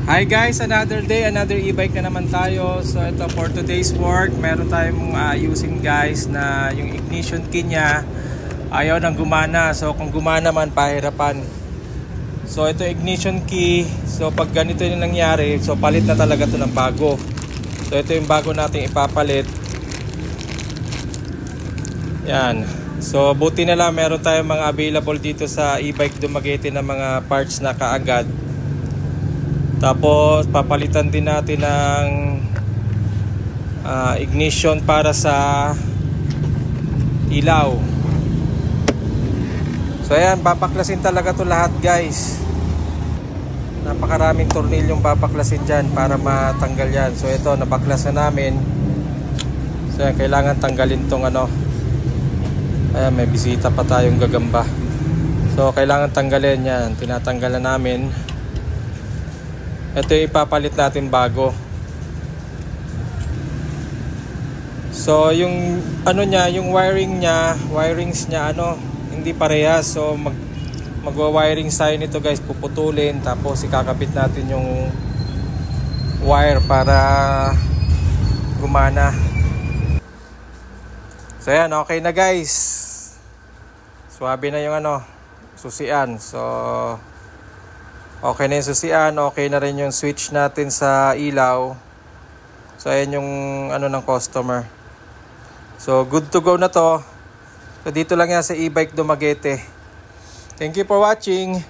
Hi guys, another day, another e-bike na naman tayo. So ito for today's work, meron tayong ayusin guys na yung ignition key niya ayaw nang gumana. So kung gumana man, pahirapan. So ito ignition key. So pag ganito yung nangyari, so palit na talaga to ng bago. So ito yung bago nating ipapalit. Yan. So buti na lang meron tayong mga available dito sa e-bike Dumaguete na mga parts na kaagad. Tapos papalitan din natin ng ignition para sa ilaw. So ayan, papaklasin talaga to lahat guys. Napakaraming tornilyong papaklasin dyan para matanggal yan. So ito, napaklas na namin. So ayan, kailangan tanggalin tong ano. Ayan, may bisita pa tayong gagamba. So kailangan tanggalin yan. Tinatanggal na namin. Ito yung ipapalit natin bago. So yung ano niya, yung wirings niya ano, hindi parehas. So magwa-wiring tayo nito guys, puputulin tapos ikakabit natin yung wire para gumana. So yan, okay na guys. Swabe na yung ano, susian. So okay na yung susian, okay na rin yung switch natin sa ilaw. So ayan yung ano ng customer. So good to go na to. So dito lang yan sa e-bike Dumaguete. Thank you for watching.